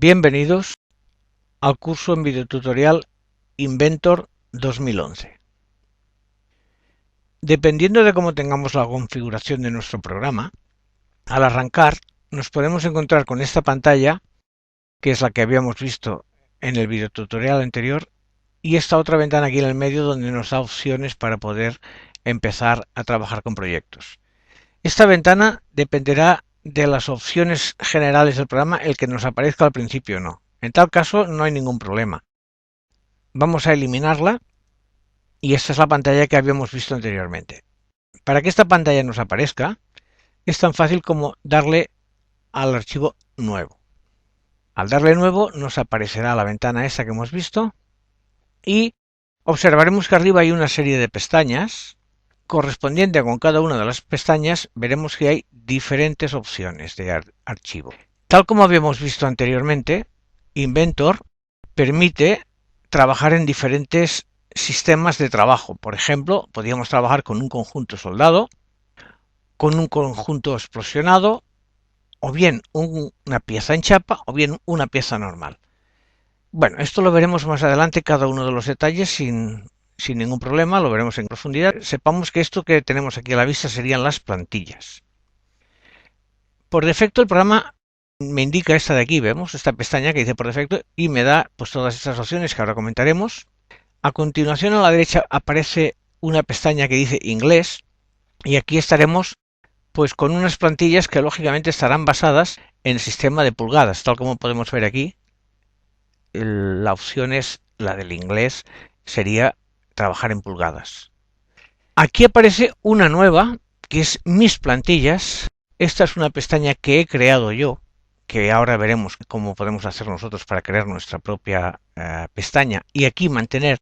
Bienvenidos al curso en videotutorial Inventor 2011. Dependiendo de cómo tengamos la configuración de nuestro programa, al arrancar nos podemos encontrar con esta pantalla, que es la que habíamos visto en el videotutorial anterior, y esta otra ventana aquí en el medio donde nos da opciones para poder empezar a trabajar con proyectos. Esta ventana dependerá de las opciones generales del programa, el que nos aparezca al principio o no. En tal caso no hay ningún problema. Vamos a eliminarla y esta es la pantalla que habíamos visto anteriormente. Para que esta pantalla nos aparezca, es tan fácil como darle al archivo nuevo. Al darle nuevo nos aparecerá la ventana esa que hemos visto y observaremos que arriba hay una serie de pestañas. Correspondiente con cada una de las pestañas veremos que hay diferentes opciones de archivo. Tal como habíamos visto anteriormente, Inventor permite trabajar en diferentes sistemas de trabajo. Por ejemplo, podríamos trabajar con un conjunto soldado, con un conjunto explosionado, o bien una pieza en chapa, o bien una pieza normal. Bueno, esto lo veremos más adelante, cada uno de los detalles sin ningún problema, lo veremos en profundidad. Sepamos que esto que tenemos aquí a la vista serían las plantillas. Por defecto el programa me indica esta de aquí, vemos esta pestaña que dice por defecto y me da pues todas estas opciones que ahora comentaremos. A continuación a la derecha aparece una pestaña que dice inglés y aquí estaremos pues con unas plantillas que lógicamente estarán basadas en el sistema de pulgadas, tal como podemos ver aquí. La opción es la del inglés, sería trabajar en pulgadas. Aquí aparece una nueva que es mis plantillas. Esta es una pestaña que he creado yo, que ahora veremos cómo podemos hacer nosotros para crear nuestra propia pestaña y aquí mantener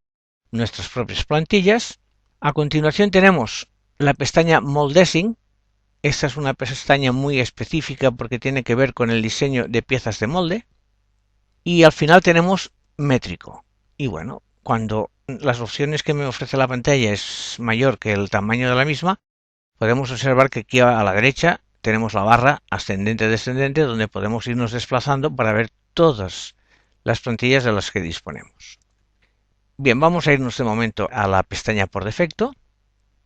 nuestras propias plantillas. A continuación tenemos la pestaña Moldesing. Esta es una pestaña muy específica porque tiene que ver con el diseño de piezas de molde. Y al final tenemos métrico. Y bueno, cuando las opciones que me ofrece la pantalla es mayor que el tamaño de la misma, podemos observar que aquí a la derecha tenemos la barra ascendente-descendente donde podemos irnos desplazando para ver todas las plantillas de las que disponemos. Bien, vamos a irnos de momento a la pestaña por defecto.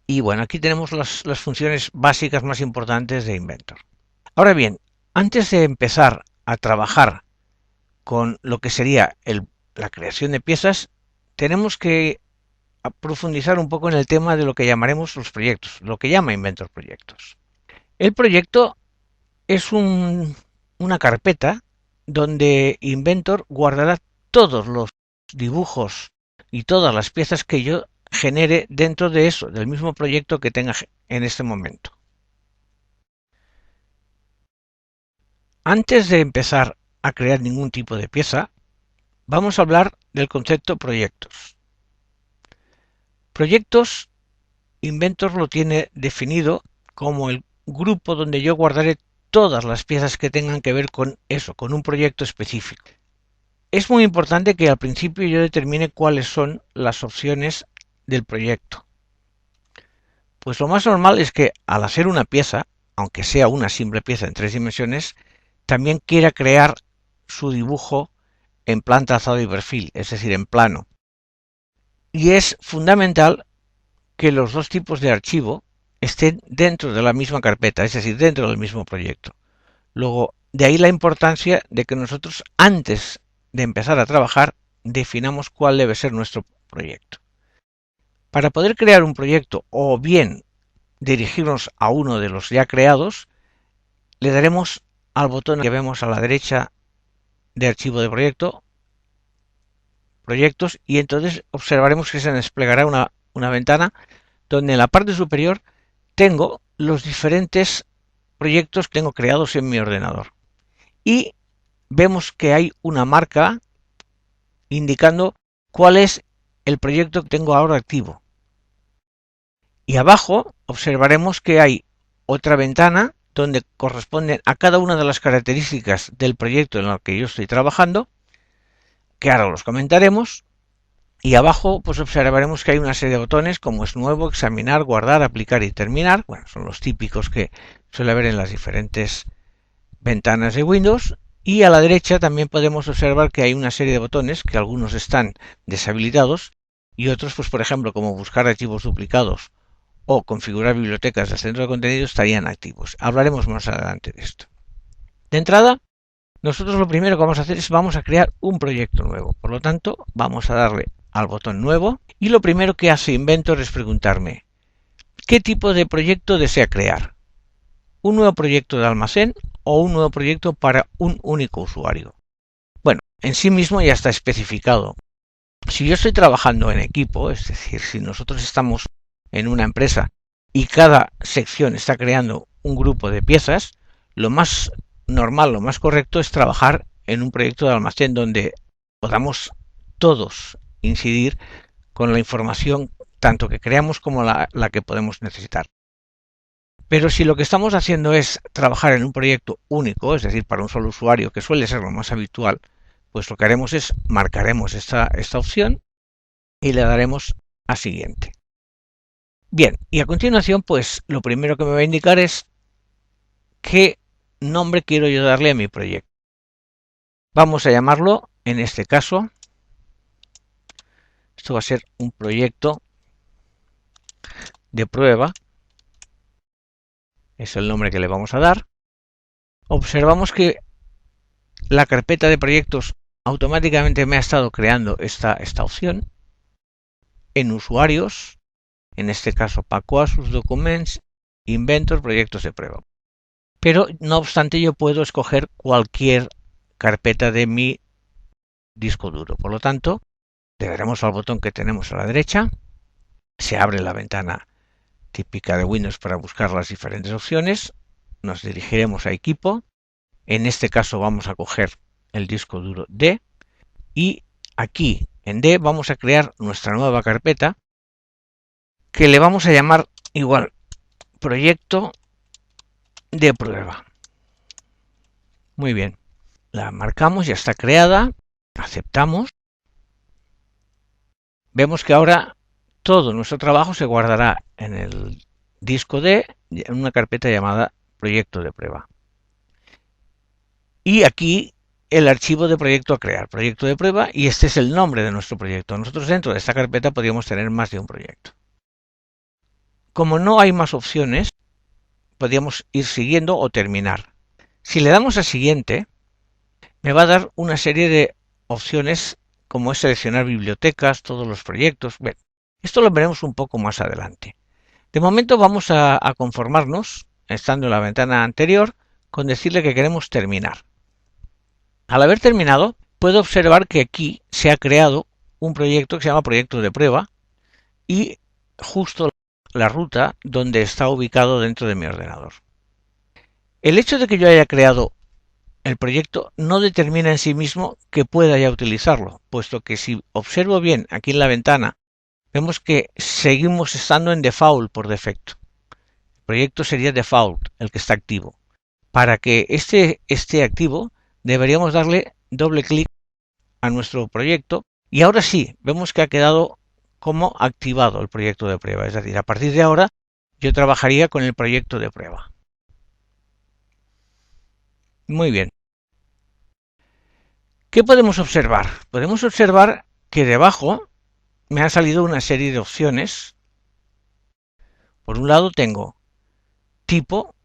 Y bueno, aquí tenemos las funciones básicas más importantes de Inventor. Ahora bien, antes de empezar a trabajar con lo que sería la creación de piezas, tenemos que profundizar un poco en el tema de lo que llamaremos los proyectos, lo que llama Inventor proyectos. El proyecto es una carpeta donde Inventor guardará todos los dibujos y todas las piezas que yo genere dentro de eso, del mismo proyecto que tenga en este momento. Antes de empezar a crear ningún tipo de pieza, vamos a hablar del concepto proyectos. Proyectos, Inventor lo tiene definido como el grupo donde yo guardaré todas las piezas que tengan que ver con eso, con un proyecto específico. Es muy importante que al principio yo determine cuáles son las opciones del proyecto. Pues lo más normal es que al hacer una pieza, aunque sea una simple pieza en 3 dimensiones, también quiera crear su dibujo en plan trazado y perfil, es decir, en plano. Y es fundamental que los dos tipos de archivo estén dentro de la misma carpeta, es decir, dentro del mismo proyecto. Luego, de ahí la importancia de que nosotros, antes de empezar a trabajar, definamos cuál debe ser nuestro proyecto. Para poder crear un proyecto o bien dirigirnos a uno de los ya creados, le daremos al botón que vemos a la derecha de archivo de proyecto, proyectos, y entonces observaremos que se desplegará una ventana donde en la parte superior tengo los diferentes proyectos que tengo creados en mi ordenador. Y vemos que hay una marca indicando cuál es el proyecto que tengo ahora activo. Y abajo observaremos que hay otra ventana donde corresponden a cada una de las características del proyecto en el que yo estoy trabajando, que ahora los comentaremos. Y abajo pues observaremos que hay una serie de botones como es nuevo, examinar, guardar, aplicar y terminar. Bueno, son los típicos que suele haber en las diferentes ventanas de Windows. Y a la derecha también podemos observar que hay una serie de botones, que algunos están deshabilitados y otros, pues por ejemplo, como buscar archivos duplicados o configurar bibliotecas del centro de contenido, estarían activos. Hablaremos más adelante de esto. De entrada, nosotros lo primero que vamos a hacer es vamos a crear un proyecto nuevo. Por lo tanto, vamos a darle al botón nuevo y lo primero que hace Inventor es preguntarme ¿qué tipo de proyecto desea crear? ¿Un nuevo proyecto de almacén o un nuevo proyecto para un único usuario? Bueno, en sí mismo ya está especificado. Si yo estoy trabajando en equipo, es decir, si nosotros estamos en una empresa y cada sección está creando un grupo de piezas, lo más normal, lo más correcto es trabajar en un proyecto de almacén donde podamos todos incidir con la información tanto que creamos como la que podemos necesitar. Pero si lo que estamos haciendo es trabajar en un proyecto único, es decir, para un solo usuario, que suele ser lo más habitual, pues lo que haremos es marcaremos esta opción y le daremos a siguiente. Bien, y a continuación, pues lo primero que me va a indicar es qué nombre quiero yo darle a mi proyecto. Vamos a llamarlo, en este caso, esto va a ser un proyecto de prueba, es el nombre que le vamos a dar. Observamos que la carpeta de proyectos automáticamente me ha estado creando esta opción. En usuarios, en este caso Pacoasus Documents, Inventor, proyectos de prueba. Pero no obstante yo puedo escoger cualquier carpeta de mi disco duro. Por lo tanto, le daremos al botón que tenemos a la derecha, se abre la ventana típica de Windows para buscar las diferentes opciones, nos dirigiremos a equipo, en este caso vamos a coger el disco duro D y aquí en D vamos a crear nuestra nueva carpeta que le vamos a llamar igual proyecto de prueba. Muy bien, la marcamos, ya está creada, aceptamos. Vemos que ahora todo nuestro trabajo se guardará en el disco D en una carpeta llamada proyecto de prueba. Y aquí el archivo de proyecto a crear, proyecto de prueba, y este es el nombre de nuestro proyecto. Nosotros dentro de esta carpeta podríamos tener más de un proyecto. Como no hay más opciones, podríamos ir siguiendo o terminar. Si le damos a siguiente, me va a dar una serie de opciones como es seleccionar bibliotecas, todos los proyectos. Bueno, esto lo veremos un poco más adelante. De momento vamos a conformarnos, estando en la ventana anterior, con decirle que queremos terminar. Al haber terminado, puedo observar que aquí se ha creado un proyecto que se llama proyecto de prueba y justo la ruta donde está ubicado dentro de mi ordenador. El hecho de que yo haya creado el proyecto no determina en sí mismo que pueda ya utilizarlo, puesto que si observo bien aquí en la ventana, vemos que seguimos estando en default por defecto. El proyecto sería default, el que está activo. Para que este esté activo, deberíamos darle doble clic a nuestro proyecto y ahora sí, vemos que ha quedado como activado el proyecto de prueba. Es decir, a partir de ahora yo trabajaría con el proyecto de prueba. Muy bien. ¿Qué podemos observar? Podemos observar que debajo me ha salido una serie de opciones. Por un lado tengo tipo,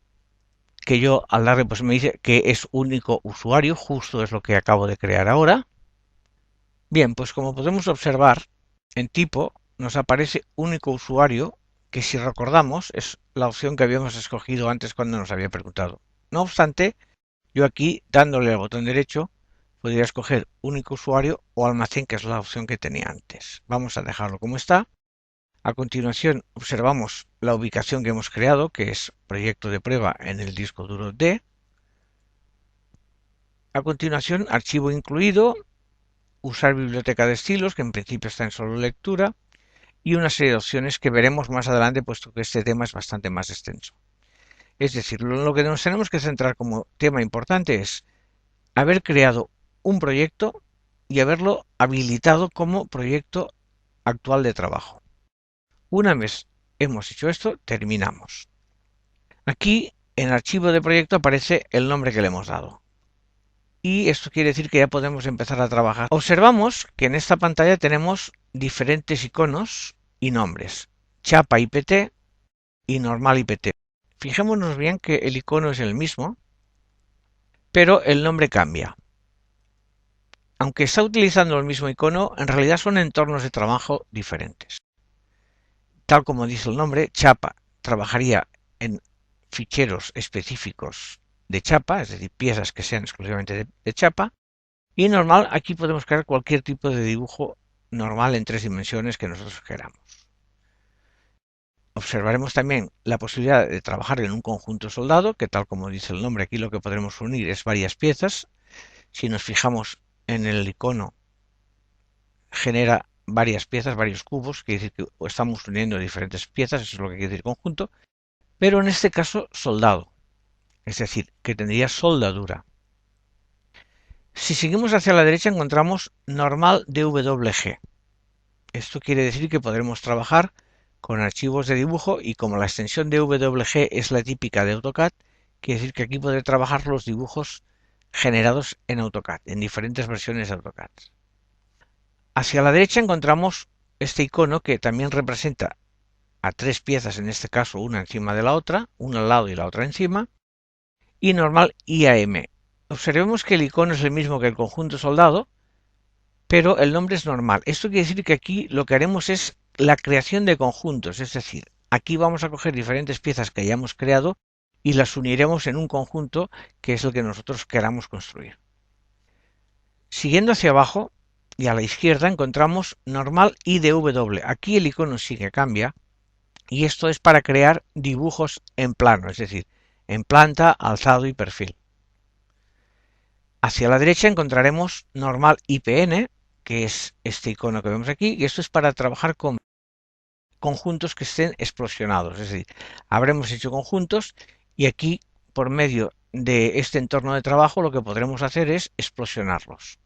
que yo al darle pues me dice que es único usuario, justo es lo que acabo de crear ahora. Bien, pues como podemos observar, en tipo nos aparece único usuario, que si recordamos es la opción que habíamos escogido antes cuando nos había preguntado. No obstante, yo aquí dándole al botón derecho podría escoger único usuario o almacén, que es la opción que tenía antes. Vamos a dejarlo como está. A continuación observamos la ubicación que hemos creado, que es proyecto de prueba en el disco duro D. A continuación, archivo incluido, usar biblioteca de estilos, que en principio está en solo lectura, y una serie de opciones que veremos más adelante, puesto que este tema es bastante más extenso. Es decir, lo que nos tenemos que centrar como tema importante es haber creado un proyecto y haberlo habilitado como proyecto actual de trabajo. Una vez hemos hecho esto, terminamos. Aquí en el archivo de proyecto aparece el nombre que le hemos dado. y esto quiere decir que ya podemos empezar a trabajar. Observamos que en esta pantalla tenemos diferentes iconos y nombres, chapa IPT y normal IPT. Fijémonos bien que el icono es el mismo, pero el nombre cambia. Aunque está utilizando el mismo icono, en realidad son entornos de trabajo diferentes. Tal como dice el nombre, chapa trabajaría en ficheros específicos de chapa, es decir, piezas que sean exclusivamente de chapa, y normal, aquí podemos crear cualquier tipo de dibujo normal en 3 dimensiones que nosotros queramos. Observaremos también la posibilidad de trabajar en un conjunto soldado, que tal como dice el nombre, aquí lo que podremos unir es varias piezas. Si nos fijamos en el icono, genera varias piezas, varios cubos, quiere decir que estamos uniendo diferentes piezas, eso es lo que quiere decir conjunto, pero en este caso soldado, es decir, que tendría soldadura. Si seguimos hacia la derecha encontramos normal DWG. Esto quiere decir que podremos trabajar con archivos de dibujo y como la extensión DWG es la típica de AutoCAD, quiere decir que aquí podré trabajar los dibujos generados en AutoCAD, en diferentes versiones de AutoCAD. Hacia la derecha encontramos este icono que también representa a 3 piezas, en este caso una encima de la otra, una al lado y la otra encima, y normal IAM. Observemos que el icono es el mismo que el conjunto soldado, pero el nombre es normal. Esto quiere decir que aquí lo que haremos es la creación de conjuntos, es decir, aquí vamos a coger diferentes piezas que hayamos creado y las uniremos en un conjunto que es el que nosotros queramos construir. Siguiendo hacia abajo y a la izquierda encontramos normal IDW. Aquí el icono sí que cambia y esto es para crear dibujos en plano, es decir, en planta, alzado y perfil. Hacia la derecha encontraremos normal IPN, que es este icono que vemos aquí, y esto es para trabajar con conjuntos que estén explosionados, es decir, habremos hecho conjuntos y aquí por medio de este entorno de trabajo lo que podremos hacer es explosionarlos.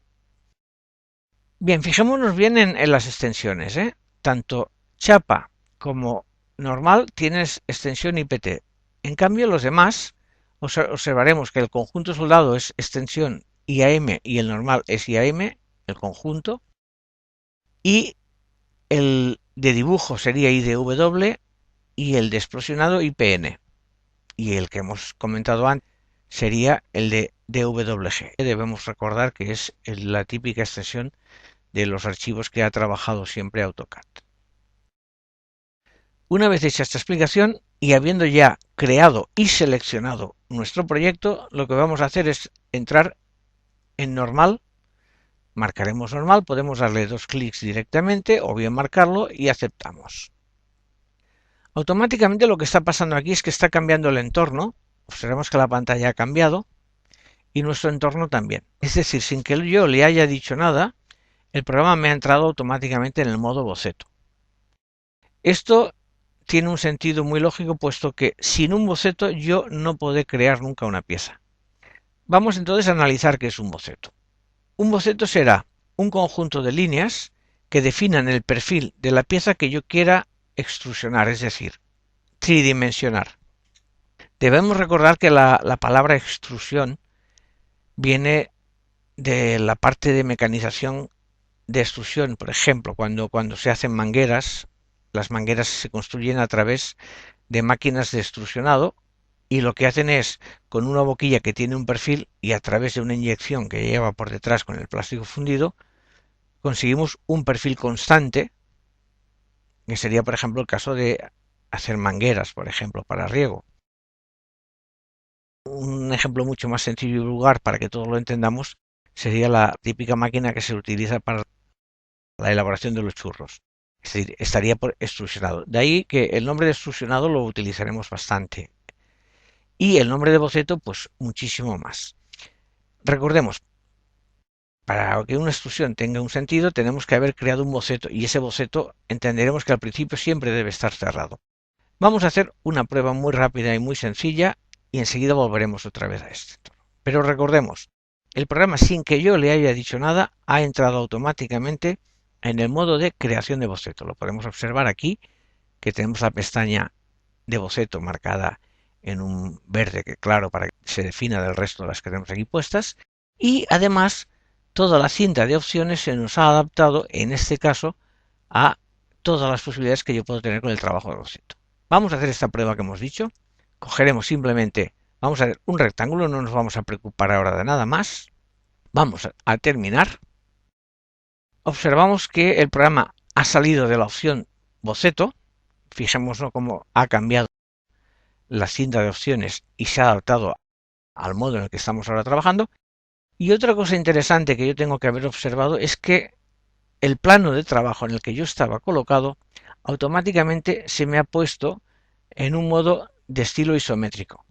Bien, fijémonos bien en las extensiones, Tanto chapa como normal tienen extensión IPT. En cambio los demás observaremos que el conjunto soldado es extensión IAM y el normal es IAM, el conjunto, y el de dibujo sería IDW y el de explosionado IPN. Y el que hemos comentado antes sería el de DWG. Debemos recordar que es la típica extensión de los archivos que ha trabajado siempre AutoCAD. Una vez hecha esta explicación y habiendo ya creado y seleccionado nuestro proyecto, lo que vamos a hacer es entrar en normal. Marcaremos normal, podemos darle 2 clics directamente o bien marcarlo y aceptamos. Automáticamente lo que está pasando aquí es que está cambiando el entorno. Observemos que la pantalla ha cambiado y nuestro entorno también. Es decir, sin que yo le haya dicho nada, el programa me ha entrado automáticamente en el modo boceto. Esto tiene un sentido muy lógico, puesto que sin un boceto yo no podré crear nunca una pieza. Vamos entonces a analizar qué es un boceto. Un boceto será un conjunto de líneas que definan el perfil de la pieza que yo quiera extrusionar, es decir, tridimensionar. Debemos recordar que la palabra extrusión viene de la parte de mecanización de extrusión. Por ejemplo, cuando se hacen mangueras, las mangueras se construyen a través de máquinas de extrusionado y lo que hacen es, con una boquilla que tiene un perfil y a través de una inyección que lleva por detrás con el plástico fundido, conseguimos un perfil constante, que sería, por ejemplo, el caso de hacer mangueras, por ejemplo, para riego. Un ejemplo mucho más sencillo y vulgar para que todos lo entendamos sería la típica máquina que se utiliza para la elaboración de los churros. Es decir, estaría por extrusionado. De ahí que el nombre de extrusionado lo utilizaremos bastante. Y el nombre de boceto, pues muchísimo más. Recordemos, para que una extrusión tenga un sentido, tenemos que haber creado un boceto. Y ese boceto entenderemos que al principio siempre debe estar cerrado. Vamos a hacer una prueba muy rápida y muy sencilla y enseguida volveremos otra vez a esto. Pero recordemos, el programa sin que yo le haya dicho nada ha entrado automáticamente en el modo de creación de boceto. Lo podemos observar aquí, que tenemos la pestaña de boceto marcada en un verde que claro para que se defina del resto de las que tenemos aquí puestas y además toda la cinta de opciones se nos ha adaptado, en este caso, a todas las posibilidades que yo puedo tener con el trabajo de boceto. Vamos a hacer esta prueba que hemos dicho. Cogeremos simplemente, vamos a ver un rectángulo, no nos vamos a preocupar ahora de nada más. Vamos a terminar. Observamos que el programa ha salido de la opción boceto. Fijémonos cómo ha cambiado la cinta de opciones y se ha adaptado al modo en el que estamos ahora trabajando. Y otra cosa interesante que yo tengo que haber observado es que el plano de trabajo en el que yo estaba colocado automáticamente se me ha puesto en un modo de estilo isométrico,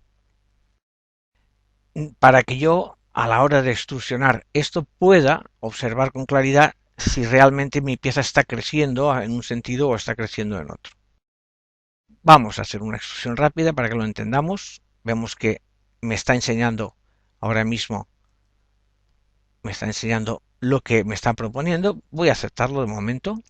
para que yo a la hora de extrusionar esto pueda observar con claridad si realmente mi pieza está creciendo en un sentido o está creciendo en otro. Vamos a hacer una extrusión rápida para que lo entendamos. Vemos que me está enseñando ahora mismo, me está enseñando lo que me está proponiendo. Voy a aceptarlo de momento.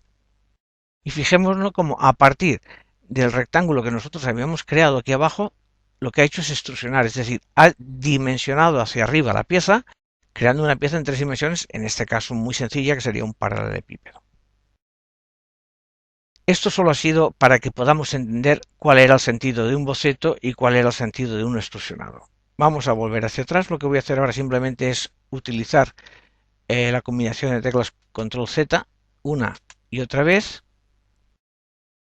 Y fijémonos como a partir del rectángulo que nosotros habíamos creado aquí abajo, lo que ha hecho es extrusionar, es decir, ha dimensionado hacia arriba la pieza, creando una pieza en 3 dimensiones, en este caso muy sencilla, que sería un paralelepípedo. Esto solo ha sido para que podamos entender cuál era el sentido de un boceto y cuál era el sentido de un extrusionado. Vamos a volver hacia atrás. Lo que voy a hacer ahora simplemente es utilizar la combinación de teclas Control Z una y otra vez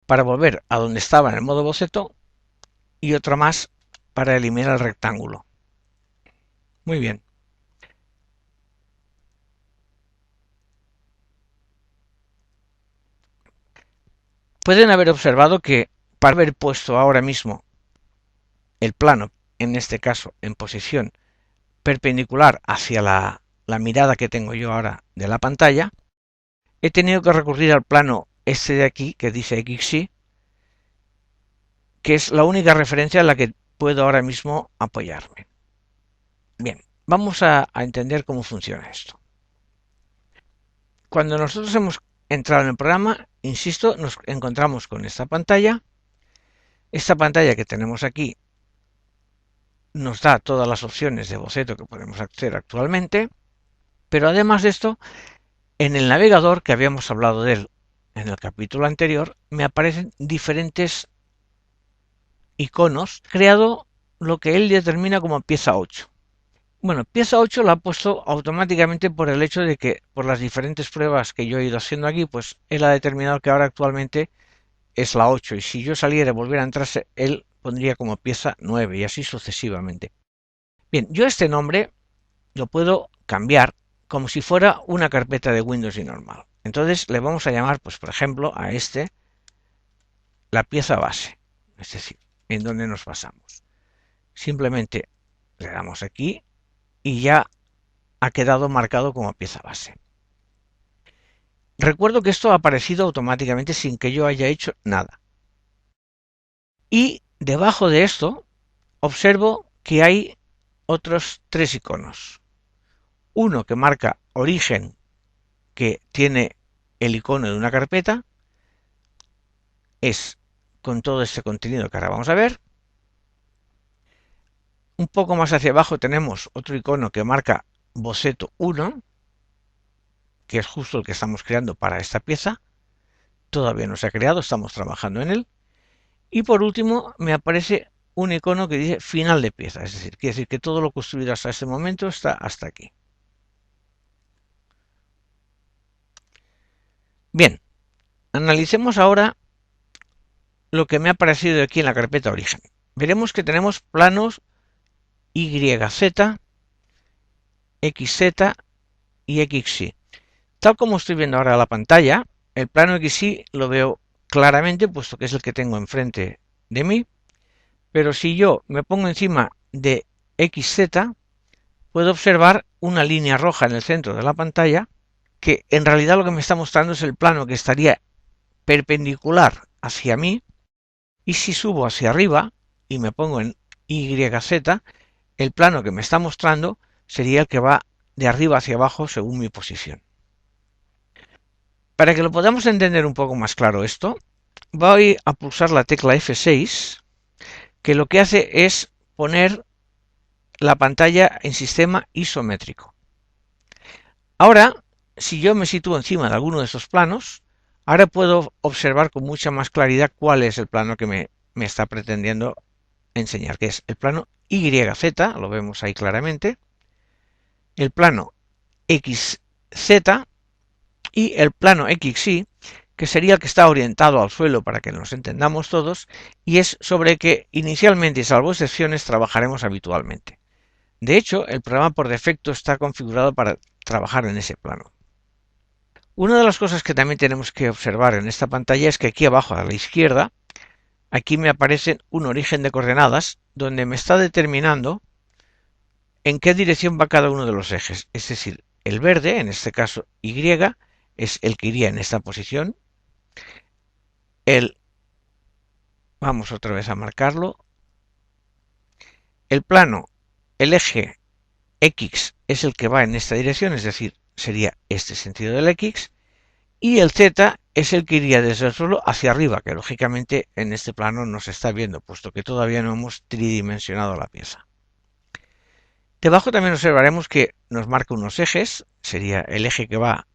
para volver a donde estaba en el modo boceto y otra más para eliminar el rectángulo. Muy bien. Pueden haber observado que para haber puesto ahora mismo el plano, en este caso en posición perpendicular hacia la mirada que tengo yo ahora de la pantalla, he tenido que recurrir al plano este de aquí que dice XY, que es la única referencia en la que puedo ahora mismo apoyarme. Bien, vamos a entender cómo funciona esto. Cuando nosotros hemos entrado en el programa, insisto, nos encontramos con esta pantalla. Esta pantalla que tenemos aquí nos da todas las opciones de boceto que podemos hacer actualmente, pero además de esto, en el navegador, que habíamos hablado de él en el capítulo anterior, me aparecen diferentes iconos, creado lo que él determina como pieza 8. Bueno, pieza 8 la ha puesto automáticamente por el hecho de que, por las diferentes pruebas que yo he ido haciendo aquí, pues él ha determinado que ahora actualmente es la 8, y si yo saliera y volviera a entrarse, él pondría como pieza 9 y así sucesivamente. Bien, yo este nombre lo puedo cambiar como si fuera una carpeta de Windows y normal. Entonces le vamos a llamar, pues por ejemplo, a este la pieza base, es decir, en donde nos basamos. Simplemente le damos aquí y ya ha quedado marcado como pieza base. Recuerdo que esto ha aparecido automáticamente sin que yo haya hecho nada. Y debajo de esto observo que hay otros 3 iconos. Uno que marca origen, que tiene el icono de una carpeta, es con todo este contenido que ahora vamos a ver. Un poco más hacia abajo tenemos otro icono que marca boceto 1, que es justo el que estamos creando para esta pieza. Todavía no se ha creado, estamos trabajando en él. Y por último me aparece un icono que dice final de pieza, es decir, quiere decir que todo lo construido hasta este momento está hasta aquí. Bien, analicemos ahora lo que me ha aparecido aquí en la carpeta origen. Veremos que tenemos planos YZ, XZ y XY. Tal como estoy viendo ahora la pantalla, el plano XY lo veo claramente, puesto que es el que tengo enfrente de mí, pero si yo me pongo encima de XZ, puedo observar una línea roja en el centro de la pantalla, que en realidad lo que me está mostrando es el plano que estaría perpendicular hacia mí, y si subo hacia arriba y me pongo en YZ, el plano que me está mostrando sería el que va de arriba hacia abajo según mi posición. Para que lo podamos entender un poco más claro esto, voy a pulsar la tecla F6, que lo que hace es poner la pantalla en sistema isométrico. Ahora, si yo me sitúo encima de alguno de estos planos, ahora puedo observar con mucha más claridad cuál es el plano que me está pretendiendo enseñar, que es el plano YZ, lo vemos ahí claramente, el plano XZ y el plano XY, que sería el que está orientado al suelo para que nos entendamos todos, y es sobre el que inicialmente y salvo excepciones trabajaremos habitualmente. De hecho, el programa por defecto está configurado para trabajar en ese plano. Una de las cosas que también tenemos que observar en esta pantalla es que aquí abajo a la izquierda, aquí me aparece un origen de coordenadas donde me está determinando en qué dirección va cada uno de los ejes. Es decir, el verde, en este caso Y, es el que iría en esta posición. Vamos otra vez a marcarlo. El plano, el eje X es el que va en esta dirección, es decir, sería este sentido del X. Y el Z es el que iría desde el suelo hacia arriba, que lógicamente en este plano no se está viendo, puesto que todavía no hemos tridimensionado la pieza. Debajo también observaremos que nos marca unos ejes, sería el eje que va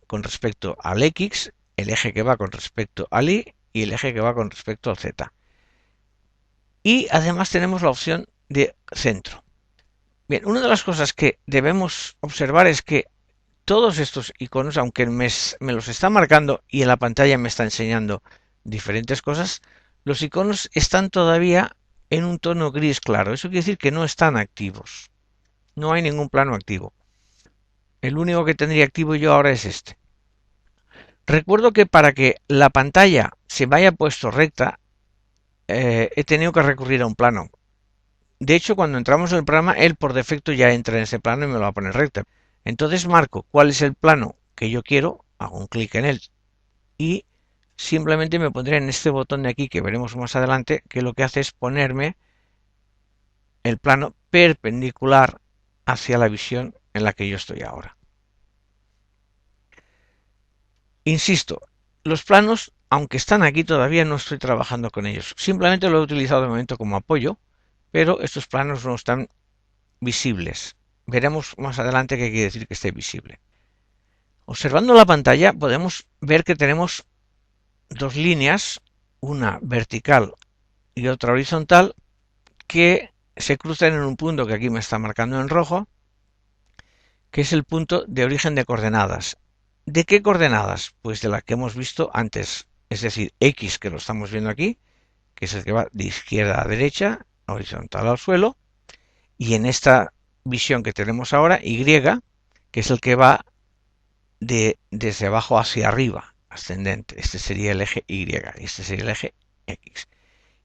con respecto al X, el eje que va con respecto al Y y el eje que va con respecto al Z. Y además tenemos la opción de centro. Bien, una de las cosas que debemos observar es que todos estos iconos, aunque me los está marcando y en la pantalla me está enseñando diferentes cosas, los iconos están todavía en un tono gris claro. Eso quiere decir que no están activos. No hay ningún plano activo. El único que tendría activo yo ahora es este. Recuerdo que para que la pantalla se vaya puesto recta, he tenido que recurrir a un plano. De hecho, cuando entramos en el programa, él por defecto ya entra en ese plano y me lo va a poner recta. Entonces marco cuál es el plano que yo quiero, hago un clic en él y simplemente me pondré en este botón de aquí que veremos más adelante, que lo que hace es ponerme el plano perpendicular hacia la visión en la que yo estoy ahora. Insisto, los planos, aunque están aquí todavía no estoy trabajando con ellos. Simplemente lo he utilizado de momento como apoyo, pero estos planos no están visibles. Veremos más adelante qué quiere decir que esté visible. Observando la pantalla podemos ver que tenemos dos líneas, una vertical y otra horizontal, que se cruzan en un punto que aquí me está marcando en rojo, que es el punto de origen de coordenadas. ¿De qué coordenadas? Pues de las que hemos visto antes, es decir, X, que lo estamos viendo aquí, que es el que va de izquierda a derecha, horizontal al suelo, y en esta visión que tenemos ahora, Y, que es el que va desde abajo hacia arriba, ascendente. Este sería el eje Y, este sería el eje X.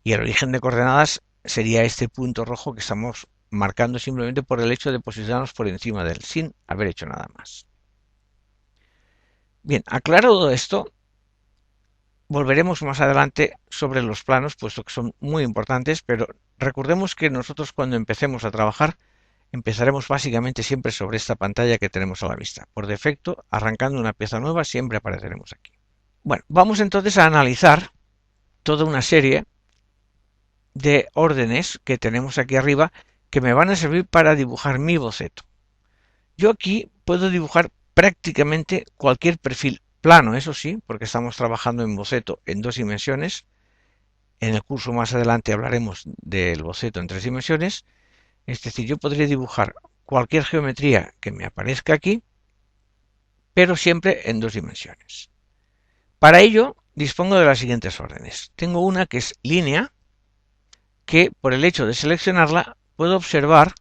Y el origen de coordenadas sería este punto rojo que estamos marcando simplemente por el hecho de posicionarnos por encima de él, sin haber hecho nada más. Bien, aclarado esto, volveremos más adelante sobre los planos, puesto que son muy importantes, pero recordemos que nosotros cuando empecemos a trabajar, empezaremos básicamente siempre sobre esta pantalla que tenemos a la vista. Por defecto, arrancando una pieza nueva, siempre apareceremos aquí. Bueno, vamos entonces a analizar toda una serie de órdenes que tenemos aquí arriba que me van a servir para dibujar mi boceto. Yo aquí puedo dibujar prácticamente cualquier perfil plano, eso sí, porque estamos trabajando en boceto en 2 dimensiones. En el curso más adelante hablaremos del boceto en 3 dimensiones. Es decir, yo podría dibujar cualquier geometría que me aparezca aquí, pero siempre en 2 dimensiones. Para ello dispongo de las siguientes órdenes. Tengo una que es línea, que por el hecho de seleccionarla puedo observar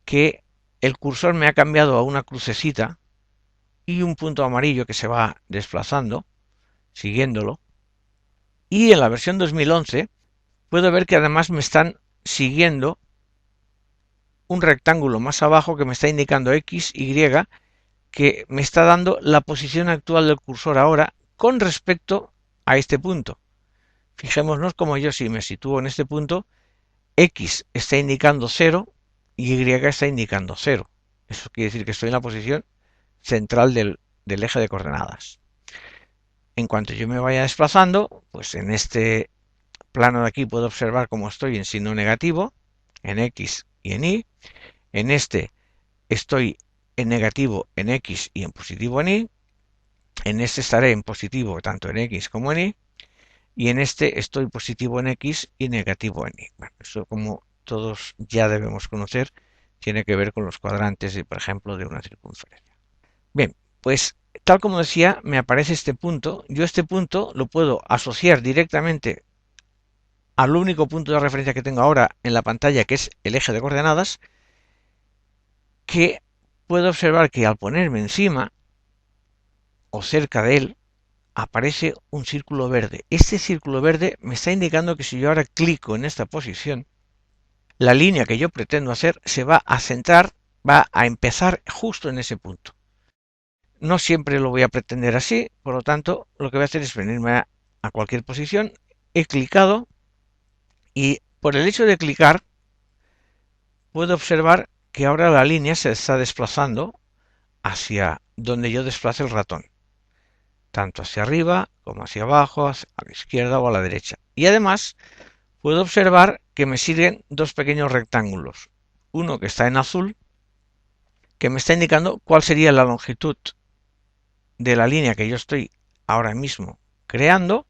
que el cursor me ha cambiado a una crucecita y un punto amarillo que se va desplazando, siguiéndolo. Y en la versión 2011 puedo ver que además me están siguiendo un rectángulo más abajo que me está indicando X, Y, que me está dando la posición actual del cursor ahora con respecto a este punto. Fijémonos como yo si me sitúo en este punto, X está indicando 0 y Y está indicando 0. Eso quiere decir que estoy en la posición central del eje de coordenadas. En cuanto yo me vaya desplazando, pues en este plano de aquí puedo observar cómo estoy en signo negativo, en X y en Y. En este estoy en negativo en X y en positivo en Y. En este estaré en positivo tanto en X como en Y. Y en este estoy positivo en X y negativo en Y. Bueno, eso, como todos ya debemos conocer, tiene que ver con los cuadrantes, por ejemplo, de una circunferencia. Bien, pues tal como decía, me aparece este punto. Yo este punto lo puedo asociar directamente al único punto de referencia que tengo ahora en la pantalla, que es el eje de coordenadas, que puedo observar que al ponerme encima o cerca de él, aparece un círculo verde. Este círculo verde me está indicando que si yo ahora clico en esta posición, la línea que yo pretendo hacer se va a centrar, va a empezar justo en ese punto. No siempre lo voy a pretender así, por lo tanto, lo que voy a hacer es venirme a cualquier posición. He clicado y por el hecho de clicar, puedo observar que ahora la línea se está desplazando hacia donde yo desplace el ratón, tanto hacia arriba como hacia abajo, a la izquierda o a la derecha. Y además puedo observar que me siguen dos pequeños rectángulos. Uno que está en azul, que me está indicando cuál sería la longitud de la línea que yo estoy ahora mismo creando.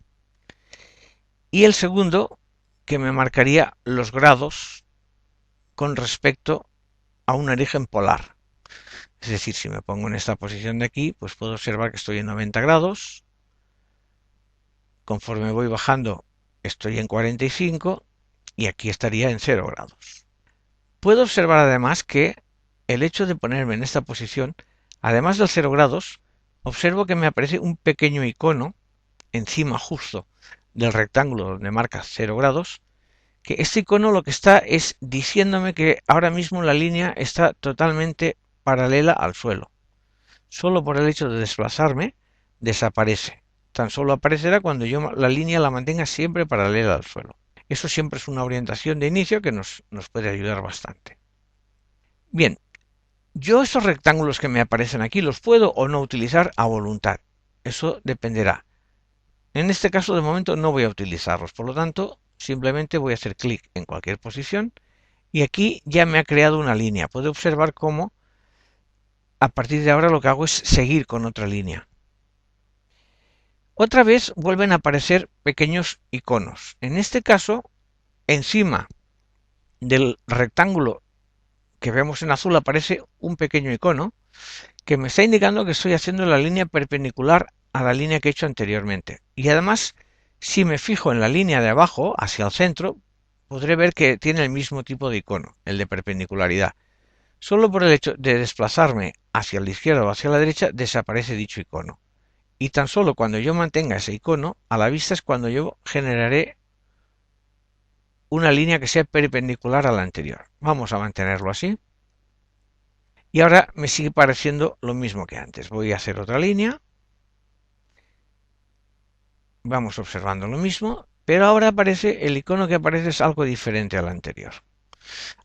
Y el segundo, que me marcaría los grados con respecto a un origen polar. Es decir, si me pongo en esta posición de aquí, pues puedo observar que estoy en 90 grados. Conforme voy bajando, estoy en 45 y aquí estaría en 0 grados. Puedo observar además que el hecho de ponerme en esta posición, además del 0 grados, observo que me aparece un pequeño icono encima justo del rectángulo donde marca 0 grados, que este icono lo que está es diciéndome que ahora mismo la línea está totalmente paralela al suelo. Solo por el hecho de desplazarme desaparece. Tan solo aparecerá cuando yo la línea la mantenga siempre paralela al suelo. Eso siempre es una orientación de inicio que nos puede ayudar bastante. Bien, yo estos rectángulos que me aparecen aquí los puedo o no utilizar a voluntad. Eso dependerá. En este caso, de momento, no voy a utilizarlos. Por lo tanto, simplemente voy a hacer clic en cualquier posición y aquí ya me ha creado una línea. Puedo observar cómo a partir de ahora lo que hago es seguir con otra línea. Otra vez vuelven a aparecer pequeños iconos. En este caso, encima del rectángulo que vemos en azul aparece un pequeño icono que me está indicando que estoy haciendo la línea perpendicular a la línea que he hecho anteriormente. Y además, si me fijo en la línea de abajo, hacia el centro, podré ver que tiene el mismo tipo de icono, el de perpendicularidad. Solo por el hecho de desplazarme hacia la izquierda o hacia la derecha, desaparece dicho icono. Y tan solo cuando yo mantenga ese icono, a la vista es cuando yo generaré una línea que sea perpendicular a la anterior. Vamos a mantenerlo así. Y ahora me sigue pareciendo lo mismo que antes. Voy a hacer otra línea. Vamos observando lo mismo, pero ahora aparece el icono que aparece es algo diferente al anterior.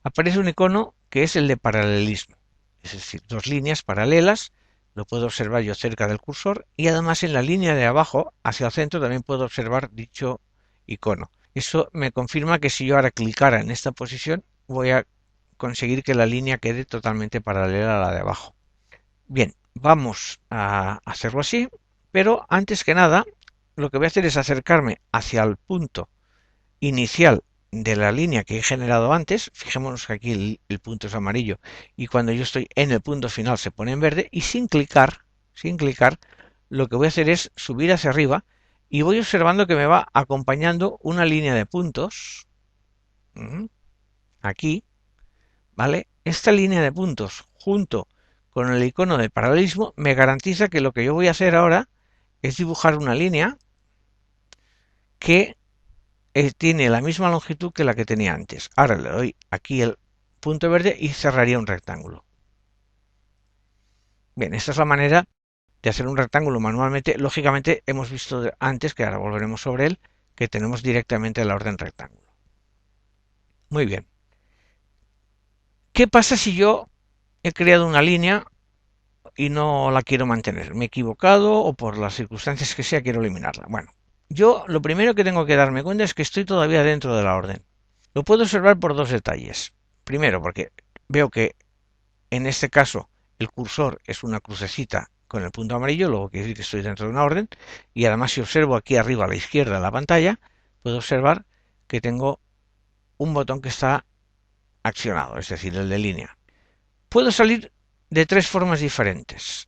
Aparece un icono que es el de paralelismo. Es decir, dos líneas paralelas. Lo puedo observar yo cerca del cursor y además en la línea de abajo hacia el centro también puedo observar dicho icono. Eso me confirma que si yo ahora clicara en esta posición voy a conseguir que la línea quede totalmente paralela a la de abajo. Bien, vamos a hacerlo así, pero antes que nada lo que voy a hacer es acercarme hacia el punto inicial de la línea que he generado antes. Fijémonos que aquí el punto es amarillo y cuando yo estoy en el punto final se pone en verde y sin clicar, lo que voy a hacer es subir hacia arriba y voy observando que me va acompañando una línea de puntos aquí, ¿vale? Esta línea de puntos junto con el icono de paralelismo me garantiza que lo que yo voy a hacer ahora es dibujar una línea que tiene la misma longitud que la que tenía antes. Ahora le doy aquí el punto verde y cerraría un rectángulo. Bien, esta es la manera de hacer un rectángulo manualmente. Lógicamente hemos visto antes, que ahora volveremos sobre él, que tenemos directamente la orden rectángulo. Muy bien. ¿Qué pasa si yo he creado una línea y no la quiero mantener? Me he equivocado o por las circunstancias que sea quiero eliminarla. Bueno, yo lo primero que tengo que darme cuenta es que estoy todavía dentro de la orden. Lo puedo observar por dos detalles. Primero, porque veo que en este caso el cursor es una crucecita con el punto amarillo, luego quiere decir que estoy dentro de una orden, y además si observo aquí arriba a la izquierda de la pantalla, puedo observar que tengo un botón que está accionado, es decir, el de línea. Puedo salir de tres formas diferentes.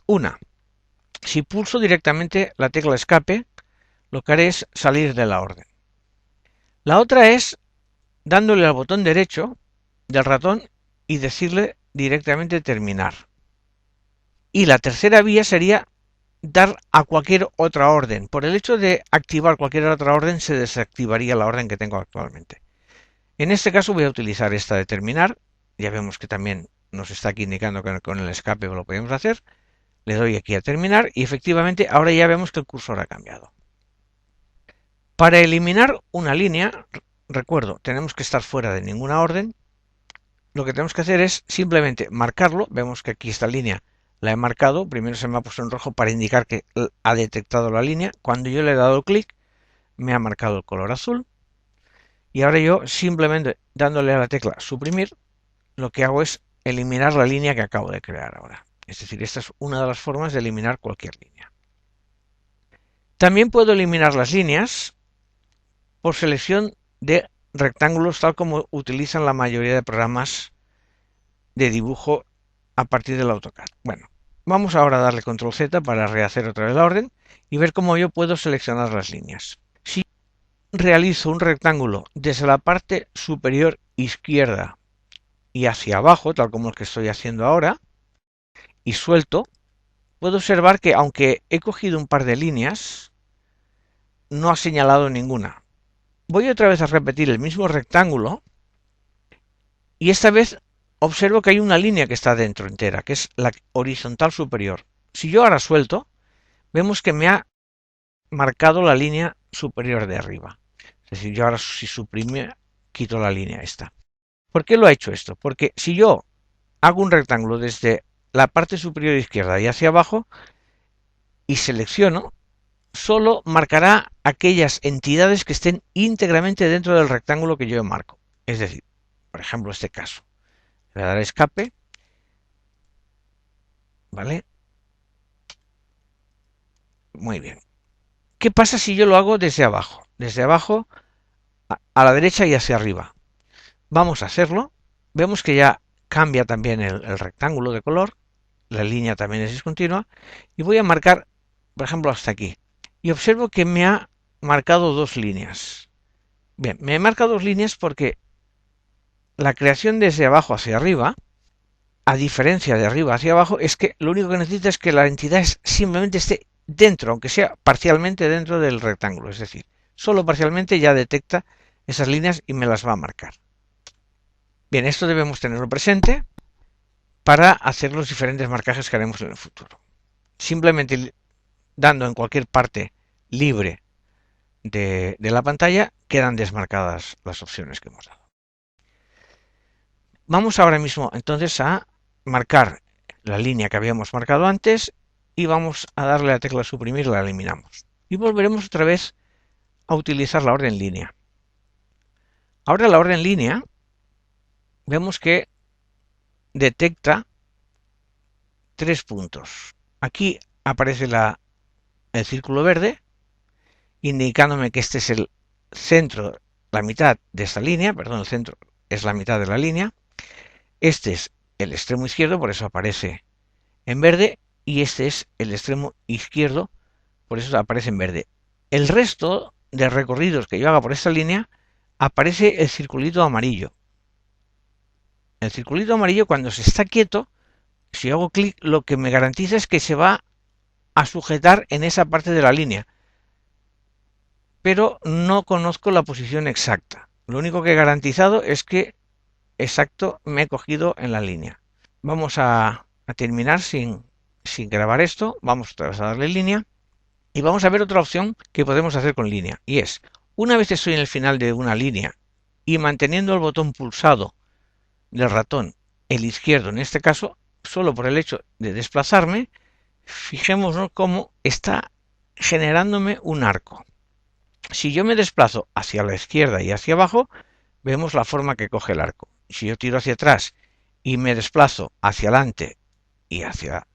Una, si pulso directamente la tecla escape, lo que haré es salir de la orden. La otra es dándole al botón derecho del ratón y decirle directamente terminar. Y la tercera vía sería dar a cualquier otra orden. Por el hecho de activar cualquier otra orden se desactivaría la orden que tengo actualmente. En este caso voy a utilizar esta de terminar. Ya vemos que también nos está aquí indicando que con el escape lo podemos hacer. Le doy aquí a terminar y efectivamente ahora ya vemos que el cursor ha cambiado. Para eliminar una línea, recuerdo, tenemos que estar fuera de ninguna orden. Lo que tenemos que hacer es simplemente marcarlo. Vemos que aquí esta línea la he marcado. Primero se me ha puesto en rojo para indicar que ha detectado la línea. Cuando yo le he dado clic, me ha marcado el color azul. Y ahora yo simplemente dándole a la tecla suprimir, lo que hago es eliminar la línea que acabo de crear ahora. Es decir, esta es una de las formas de eliminar cualquier línea. También puedo eliminar las líneas por selección de rectángulos tal como utilizan la mayoría de programas de dibujo a partir del AutoCAD. Bueno, vamos ahora a darle control Z para rehacer otra vez la orden y ver cómo yo puedo seleccionar las líneas. Si realizo un rectángulo desde la parte superior izquierda y hacia abajo, tal como el que estoy haciendo ahora, y suelto, puedo observar que aunque he cogido un par de líneas, no ha señalado ninguna. Voy otra vez a repetir el mismo rectángulo y esta vez observo que hay una línea que está dentro entera, que es la horizontal superior. Si yo ahora suelto, vemos que me ha marcado la línea superior de arriba. Es decir, yo ahora si suprime, quito la línea esta. ¿Por qué lo ha hecho esto? Porque si yo hago un rectángulo desde la parte superior izquierda y hacia abajo y selecciono, solo marcará aquellas entidades que estén íntegramente dentro del rectángulo que yo marco. Es decir, por ejemplo, este caso. Le daré escape. ¿Vale? Muy bien. ¿Qué pasa si yo lo hago desde abajo? Desde abajo a la derecha y hacia arriba. Vamos a hacerlo. Vemos que ya cambia también el rectángulo de color. La línea también es discontinua. Y voy a marcar, por ejemplo, hasta aquí. Y observo que me ha marcado dos líneas. Bien, me marca dos líneas porque la creación desde abajo hacia arriba, a diferencia de arriba hacia abajo, es que lo único que necesita es que la entidad simplemente esté dentro, aunque sea parcialmente dentro del rectángulo. Es decir, solo parcialmente ya detecta esas líneas y me las va a marcar. Bien, esto debemos tenerlo presente para hacer los diferentes marcajes que haremos en el futuro. Simplemente dando en cualquier parte libre de la pantalla quedan desmarcadas las opciones que hemos dado. Vamos ahora mismo entonces a marcar la línea que habíamos marcado antes y vamos a darle a la tecla suprimir, la eliminamos. Y volveremos otra vez a utilizar la orden línea. Ahora la orden línea vemos que detecta tres puntos. Aquí aparece el círculo verde, indicándome que este es el centro, la mitad de esta línea, perdón, el centro es la mitad de la línea. Este es el extremo izquierdo, por eso aparece en verde, y este es el extremo izquierdo, por eso aparece en verde. El resto de recorridos que yo haga por esta línea, aparece el circulito amarillo. El circulito amarillo, cuando se está quieto, si hago clic, lo que me garantiza es que se va a sujetar en esa parte de la línea. Pero no conozco la posición exacta. Lo único que he garantizado es que exacto me he cogido en la línea. Vamos a terminar sin grabar esto. Vamos otra vez a darle línea. Y vamos a ver otra opción que podemos hacer con línea. Y es, una vez estoy en el final de una línea y manteniendo el botón pulsado del ratón, el izquierdo en este caso, solo por el hecho de desplazarme, fijémonos cómo está generándome un arco. Si yo me desplazo hacia la izquierda y hacia abajo, vemos la forma que coge el arco. Si yo tiro hacia atrás y me desplazo hacia adelante y hacia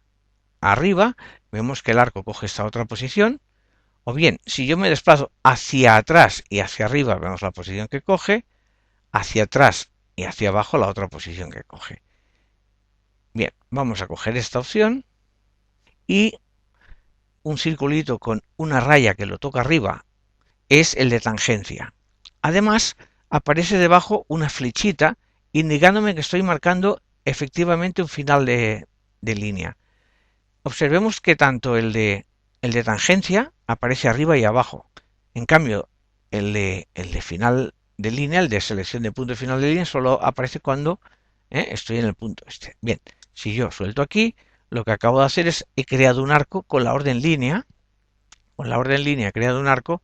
arriba, vemos que el arco coge esta otra posición. O bien, si yo me desplazo hacia atrás y hacia arriba, vemos la posición que coge, hacia atrás y hacia abajo la otra posición que coge. Bien, vamos a coger esta opción y un circulito con una raya que lo toca arriba es el de tangencia. Además, aparece debajo una flechita indicándome que estoy marcando efectivamente un final de línea. Observemos que tanto el de tangencia aparece arriba y abajo. En cambio, el de final de línea, el de selección de punto final de línea, solo aparece cuando estoy en el punto este. Bien, si yo suelto aquí, lo que acabo de hacer es he creado un arco con la orden línea. Con la orden línea he creado un arco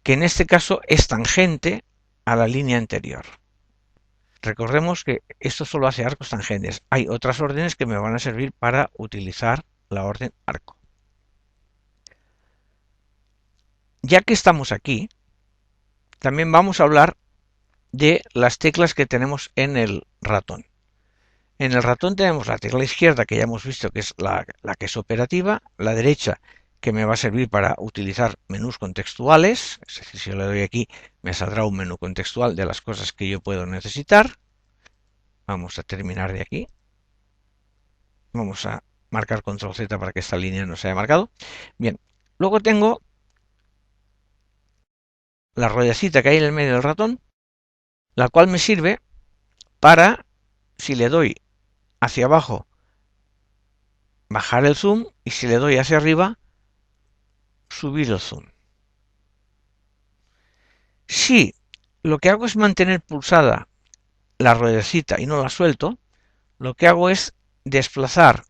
que en este caso es tangente a la línea anterior. Recordemos que esto solo hace arcos tangentes. Hay otras órdenes que me van a servir para utilizar la orden arco. Ya que estamos aquí, también vamos a hablar de las teclas que tenemos en el ratón. En el ratón tenemos la tecla izquierda, que ya hemos visto que es la que es operativa, la derecha, que me va a servir para utilizar menús contextuales, es decir, si yo le doy aquí me saldrá un menú contextual de las cosas que yo puedo necesitar. Vamos a terminar de aquí. Vamos a marcar control Z para que esta línea no se haya marcado. Bien, luego tengo la ruedecita que hay en el medio del ratón, la cual me sirve para, si le doy hacia abajo, bajar el zoom, y si le doy hacia arriba, subir el zoom. Si lo que hago es mantener pulsada la ruedecita y no la suelto, lo que hago es desplazar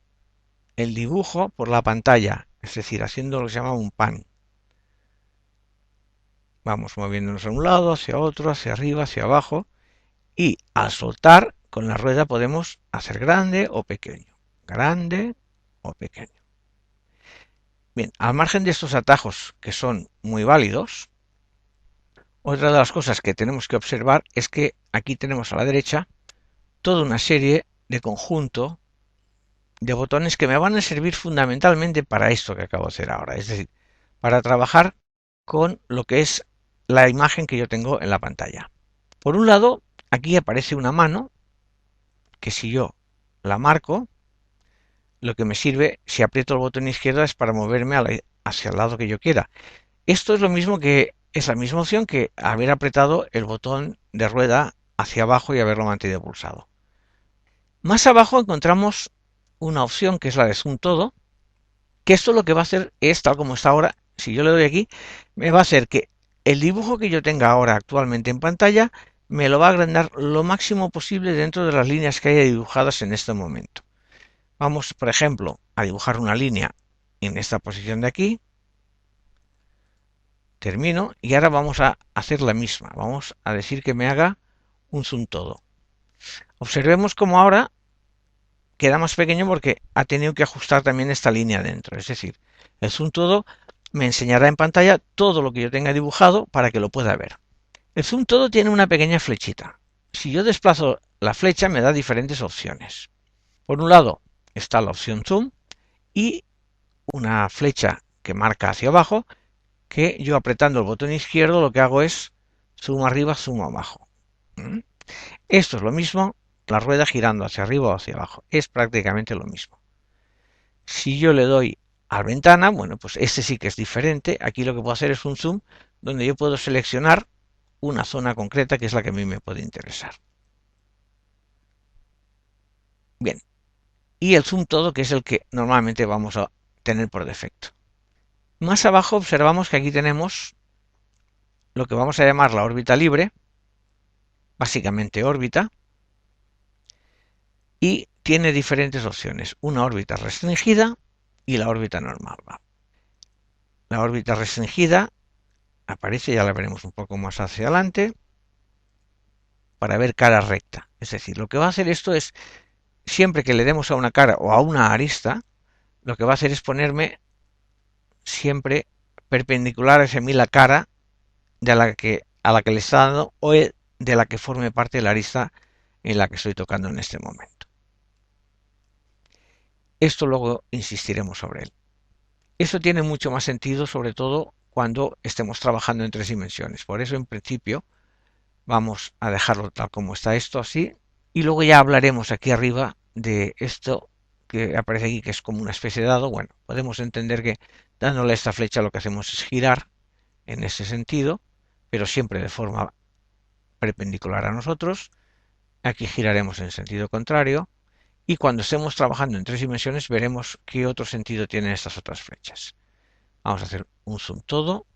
el dibujo por la pantalla, es decir, haciendo lo que se llama un pan. Vamos moviéndonos a un lado, hacia otro, hacia arriba, hacia abajo, y al soltar con la rueda podemos hacer grande o pequeño, grande o pequeño. Bien, al margen de estos atajos que son muy válidos, otra de las cosas que tenemos que observar es que aquí tenemos a la derecha toda una serie de conjunto de botones que me van a servir fundamentalmente para esto que acabo de hacer ahora, es decir, para trabajar con lo que es la imagen que yo tengo en la pantalla. Por un lado, aquí aparece una mano que si yo la marco, lo que me sirve, si aprieto el botón izquierdo, es para moverme hacia el lado que yo quiera. Esto es lo mismo que es la misma opción que haber apretado el botón de rueda hacia abajo y haberlo mantenido pulsado. Más abajo encontramos una opción que es la de zoom todo, que esto lo que va a hacer es, tal como está ahora, si yo le doy aquí, me va a hacer que el dibujo que yo tenga ahora actualmente en pantalla me lo va a agrandar lo máximo posible dentro de las líneas que haya dibujadas en este momento. Vamos, por ejemplo, a dibujar una línea en esta posición de aquí. Termino y ahora vamos a hacer la misma. Vamos a decir que me haga un zoom todo. Observemos cómo ahora queda más pequeño porque ha tenido que ajustar también esta línea dentro. Es decir, el zoom todo me enseñará en pantalla todo lo que yo tenga dibujado para que lo pueda ver. El zoom todo tiene una pequeña flechita. Si yo desplazo la flecha me da diferentes opciones. Por un lado está la opción zoom y una flecha que marca hacia abajo, que yo apretando el botón izquierdo lo que hago es zoom arriba, zoom abajo. Esto es lo mismo, la rueda girando hacia arriba o hacia abajo. Es prácticamente lo mismo. Si yo le doy a ventana, bueno, pues este sí que es diferente. Aquí lo que puedo hacer es un zoom donde yo puedo seleccionar una zona concreta que es la que a mí me puede interesar. Bien, y el zoom todo, que es el que normalmente vamos a tener por defecto. Más abajo observamos que aquí tenemos lo que vamos a llamar la órbita libre, básicamente órbita, y tiene diferentes opciones, una órbita restringida y la órbita normal. La órbita restringida aparece, ya la veremos un poco más hacia adelante, para ver cara recta. Es decir, lo que va a hacer esto es, siempre que le demos a una cara o a una arista, lo que va a hacer es ponerme siempre perpendicular hacia mí la cara a la que le está dando o de la que forme parte de la arista en la que estoy tocando en este momento. Esto luego insistiremos sobre él. Eso tiene mucho más sentido, sobre todo cuando estemos trabajando en 3 dimensiones. Por eso, en principio, vamos a dejarlo tal como está esto, así, y luego ya hablaremos aquí arriba de esto que aparece aquí, que es como una especie de dado. Bueno, podemos entender que dándole esta flecha lo que hacemos es girar en ese sentido, pero siempre de forma perpendicular a nosotros. Aquí giraremos en sentido contrario, y cuando estemos trabajando en 3 dimensiones veremos qué otro sentido tienen estas otras flechas. Vamos a hacer un zoom todo.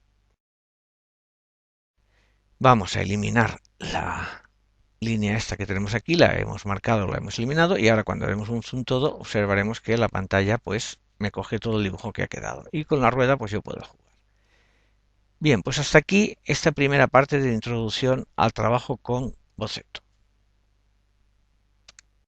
Vamos a eliminar la línea esta que tenemos aquí, la hemos marcado, la hemos eliminado, y ahora cuando haremos un zoom todo observaremos que la pantalla pues me coge todo el dibujo que ha quedado, y con la rueda pues yo puedo jugar. Bien, pues hasta aquí esta primera parte de introducción al trabajo con boceto.